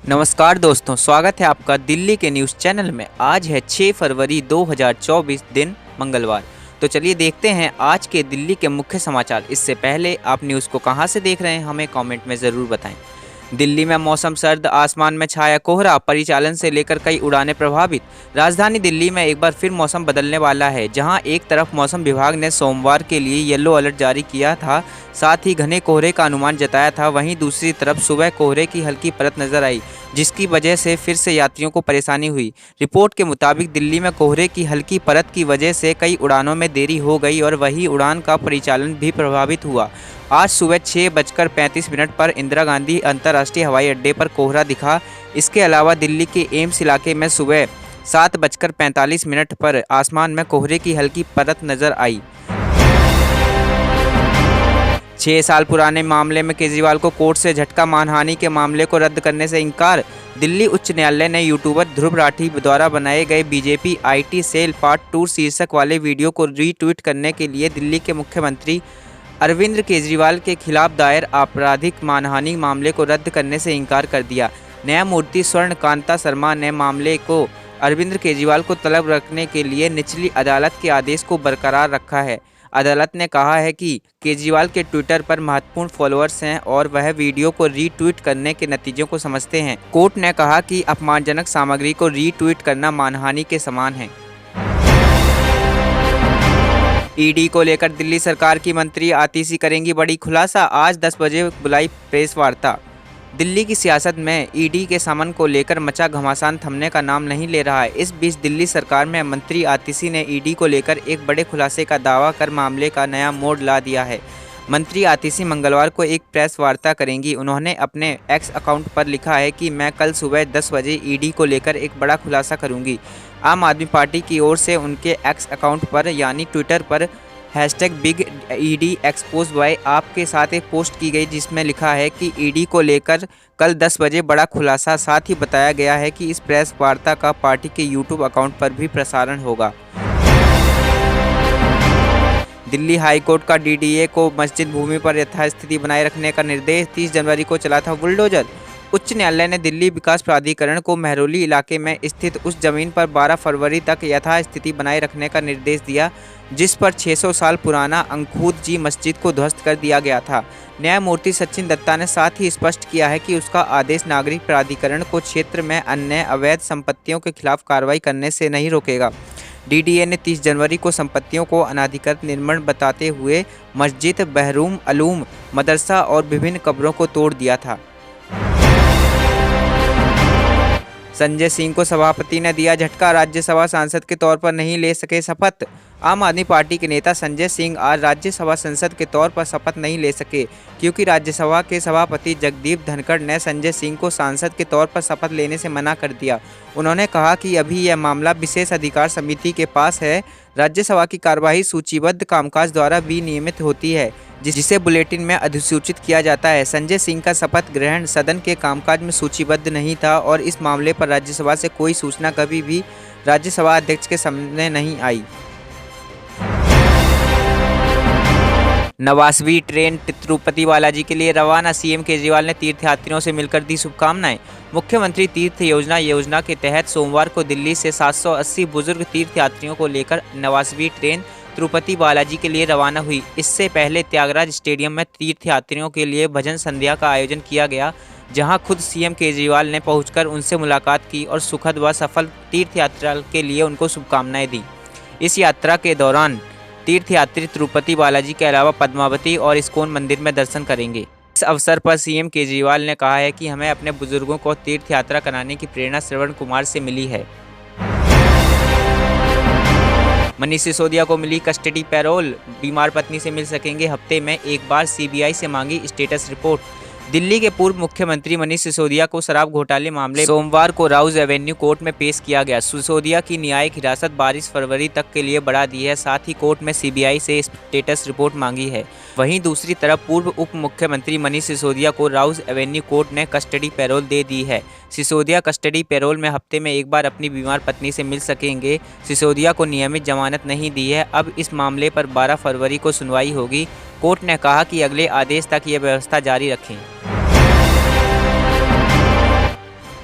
नमस्कार दोस्तों, स्वागत है आपका दिल्ली के न्यूज़ चैनल में। आज है 6 फरवरी 2024 दिन मंगलवार। तो चलिए देखते हैं आज के दिल्ली के मुख्य समाचार। इससे पहले आप न्यूज़ को कहां से देख रहे हैं हमें कमेंट में ज़रूर बताएं। दिल्ली में मौसम सर्द, आसमान में छाया कोहरा, परिचालन से लेकर कई उड़ानें प्रभावित। राजधानी दिल्ली में एक बार फिर मौसम बदलने वाला है। जहां एक तरफ मौसम विभाग ने सोमवार के लिए येलो अलर्ट जारी किया था, साथ ही घने कोहरे का अनुमान जताया था, वहीं दूसरी तरफ सुबह कोहरे की हल्की परत नजर आई, जिसकी वजह से फिर से यात्रियों को परेशानी हुई। रिपोर्ट के मुताबिक दिल्ली में कोहरे की हल्की परत की वजह से कई उड़ानों में देरी हो गई और वही उड़ान का परिचालन भी प्रभावित हुआ। आज सुबह 6:35 पर इंदिरा गांधी अंतर्राष्ट्रीय हवाई अड्डे पर कोहरा दिखा। इसके अलावा दिल्ली के एम्स इलाके में सुबह 7:45 पर आसमान में कोहरे की हल्की परत नजर आई। 6 साल पुराने मामले में केजरीवाल को कोर्ट से झटका, मानहानि के मामले को रद्द करने से इनकार। दिल्ली उच्च न्यायालय ने यूट्यूबर ध्रुव राठी द्वारा बनाए गए बीजेपी IT सेल पार्ट 2 शीर्षक वाले वीडियो को रीट्वीट करने के लिए दिल्ली के मुख्यमंत्री अरविंद केजरीवाल के खिलाफ दायर आपराधिक मानहानि मामले को रद्द करने से इनकार कर दिया। न्यायमूर्ति स्वर्ण कांता शर्मा ने मामले को अरविंद केजरीवाल को तलब रखने के लिए निचली अदालत के आदेश को बरकरार रखा है। अदालत ने कहा है कि केजरीवाल के ट्विटर पर महत्वपूर्ण फॉलोअर्स हैं और वह वीडियो को रीट्वीट करने के नतीजों को समझते हैं। कोर्ट ने कहा कि अपमानजनक सामग्री को रीट्वीट करना मानहानि के समान है। ईडी को लेकर दिल्ली सरकार की मंत्री आतिशी करेंगी बड़ी खुलासा। आज 10 बजे बुलाई प्रेस वार्ता। दिल्ली की सियासत में ईडी के समन को लेकर मचा घमासान थमने का नाम नहीं ले रहा है। इस बीच दिल्ली सरकार में मंत्री आतिशी ने ईडी को लेकर एक बड़े खुलासे का दावा कर मामले का नया मोड़ ला दिया है। मंत्री आतिशी मंगलवार को एक प्रेस वार्ता करेंगी। उन्होंने अपने एक्स अकाउंट पर लिखा है कि मैं कल सुबह 10 बजे ईडी को लेकर एक बड़ा खुलासा करूंगी। आम आदमी पार्टी की ओर से उनके एक्स अकाउंट पर यानी ट्विटर पर #BigEDExposed आपके साथ एक पोस्ट की गई, जिसमें लिखा है कि ईडी को लेकर कल 10 बजे बड़ा खुलासा। साथ ही बताया गया है कि इस प्रेस वार्ता का पार्टी के यूट्यूब अकाउंट पर भी प्रसारण होगा। दिल्ली हाईकोर्ट का DDA को मस्जिद भूमि पर यथास्थिति बनाए रखने का निर्देश। 30 जनवरी को चला था बुलडोजर। उच्च न्यायालय ने दिल्ली विकास प्राधिकरण को महरौली इलाके में स्थित उस जमीन पर 12 फरवरी तक यथास्थिति बनाए रखने का निर्देश दिया, जिस पर 600 साल पुराना अंखुद जी मस्जिद को ध्वस्त कर दिया गया था। न्यायमूर्ति सचिन दत्ता ने साथ ही स्पष्ट किया है कि उसका आदेश नागरिक प्राधिकरण को क्षेत्र में अन्य अवैध संपत्तियों के खिलाफ कार्रवाई करने से नहीं रोकेगा। DDA ने 30 जनवरी को संपत्तियों को अनाधिकृत निर्माण बताते हुए मस्जिद, बहरूम अलूम मदरसा और विभिन्न कब्रों को तोड़ दिया था। संजय सिंह को सभापति ने दिया झटका, राज्यसभा सांसद के तौर पर नहीं ले सके शपथ। आम आदमी पार्टी के नेता संजय सिंह आज राज्यसभा सांसद के तौर पर शपथ नहीं ले सके, क्योंकि राज्यसभा के सभापति जगदीप धनखड़ ने संजय सिंह को सांसद के तौर पर शपथ लेने से मना कर दिया। उन्होंने कहा कि अभी यह मामला विशेष अधिकार समिति के पास है। राज्यसभा की कार्यवाही सूचीबद्ध कामकाज द्वारा विनियमित होती है, जिसे बुलेटिन में अधिसूचित किया जाता है। संजय सिंह का शपथ ग्रहण सदन के कामकाज में सूचीबद्ध नहीं था और इस मामले पर राज्यसभा से कोई सूचना कभी भी राज्यसभा अध्यक्ष के सामने नहीं आई। 89वीं ट्रेन तिरुपति बालाजी के लिए रवाना। सीएम केजरीवाल ने तीर्थयात्रियों से मिलकर दी शुभकामनाएं। मुख्यमंत्री तीर्थ योजना के तहत सोमवार को दिल्ली से 780 बुजुर्ग तीर्थयात्रियों को लेकर 89वीं ट्रेन तिरुपति बालाजी के लिए रवाना हुई। इससे पहले त्यागराज स्टेडियम में तीर्थयात्रियों के लिए भजन संध्या का आयोजन किया गया, जहां खुद सीएम केजरीवाल ने पहुंचकर उनसे मुलाकात की और सुखद व सफल तीर्थ यात्रा के लिए उनको शुभकामनाएं दी। इस यात्रा के दौरान तीर्थयात्री तिरुपति बालाजी के अलावा पद्मावती और इस्कॉन मंदिर में दर्शन करेंगे। इस अवसर पर सीएम केजरीवाल ने कहा है कि हमें अपने बुजुर्गों को तीर्थ यात्रा कराने की प्रेरणा श्रवण कुमार से मिली है। मनीष सिसोदिया को मिली कस्टडी पैरोल। बीमार पत्नी से मिल सकेंगे हफ्ते में एक बार, CBI से मांगी स्टेटस रिपोर्ट। दिल्ली के पूर्व मुख्यमंत्री मनीष सिसोदिया को शराब घोटाले मामले सोमवार को राउज एवेन्यू कोर्ट में पेश किया गया। सिसोदिया की न्यायिक हिरासत 22 फरवरी तक के लिए बढ़ा दी है। साथ ही कोर्ट में CBI से स्टेटस रिपोर्ट मांगी है। वहीं दूसरी तरफ पूर्व उप मुख्यमंत्री मनीष सिसोदिया को राउज एवेन्यू कोर्ट ने कस्टडी पैरोल दे दी है। सिसोदिया कस्टडी पैरोल में हफ्ते में एक बार अपनी बीमार पत्नी से मिल सकेंगे। सिसोदिया को नियमित जमानत नहीं दी है। अब इस मामले पर 12 फरवरी को सुनवाई होगी। कोर्ट ने कहा कि अगले आदेश तक यह व्यवस्था जारी रखें।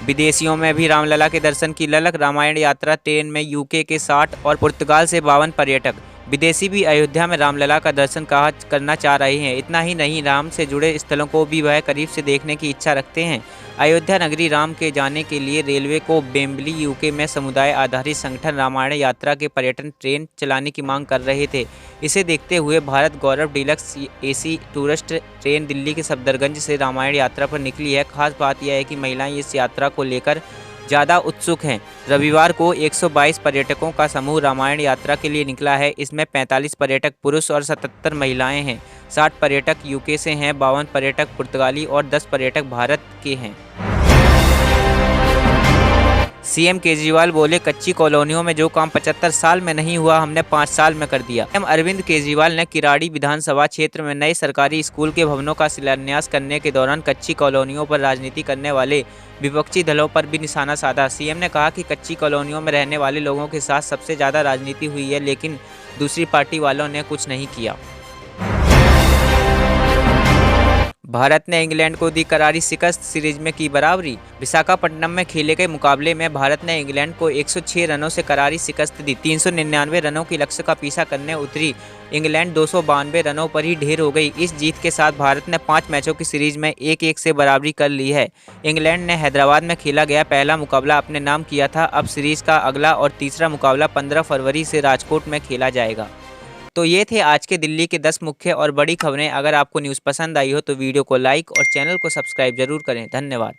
विदेशियों में भी रामलला के दर्शन की ललक। रामायण यात्रा ट्रेन में यूके के 60 और पुर्तगाल से 52 पर्यटक। विदेशी भी अयोध्या में रामलला का दर्शन करना चाह रहे हैं। इतना ही नहीं, राम से जुड़े स्थलों को भी वह करीब से देखने की इच्छा रखते हैं। अयोध्या नगरी राम के जाने के लिए रेलवे को वेम्बली यूके में समुदाय आधारित संगठन रामायण यात्रा के पर्यटन ट्रेन चलाने की मांग कर रहे थे। इसे देखते हुए Bharat Gaurav deluxe AC tourist train Delhi के सफदरगंज से रामायण यात्रा पर निकली है। खास बात यह है कि महिलाएं इस यात्रा को लेकर ज़्यादा उत्सुक हैं। रविवार को 122 पर्यटकों का समूह रामायण यात्रा के लिए निकला है। इसमें 45 पर्यटक पुरुष और 77 महिलाएं हैं। 60 पर्यटक यूके से हैं, 52 पर्यटक पुर्तगाली और 10 पर्यटक भारत के हैं। सीएम केजरीवाल बोले, कच्ची कॉलोनियों में जो काम 75 साल में नहीं हुआ, हमने 5 साल में कर दिया। सीएम अरविंद केजरीवाल ने किराड़ी विधानसभा क्षेत्र में नए सरकारी स्कूल के भवनों का शिलान्यास करने के दौरान कच्ची कॉलोनियों पर राजनीति करने वाले विपक्षी दलों पर भी निशाना साधा। सीएम ने कहा कि कच्ची कॉलोनियों में रहने वाले लोगों के साथ सबसे ज़्यादा राजनीति हुई है, लेकिन दूसरी पार्टी वालों ने कुछ नहीं किया। भारत ने इंग्लैंड को दी करारी शिकस्त, सीरीज में की बराबरी। विशाखापट्टनम में खेले गए मुकाबले में भारत ने इंग्लैंड को 106 रनों से करारी शिकस्त दी। 399 रनों की लक्ष्य का पीछा करने उतरी इंग्लैंड 292 रनों पर ही ढेर हो गई। इस जीत के साथ भारत ने 5 मैचों की सीरीज में 1-1 से बराबरी कर ली है। इंग्लैंड ने हैदराबाद में खेला गया पहला मुकाबला अपने नाम किया था। अब सीरीज का अगला और तीसरा मुकाबला 15 फरवरी से राजकोट में खेला जाएगा। तो ये थे आज के दिल्ली के 10 मुख्य और बड़ी खबरें। अगर आपको न्यूज़ पसंद आई हो तो वीडियो को लाइक और चैनल को सब्सक्राइब जरूर करें। धन्यवाद।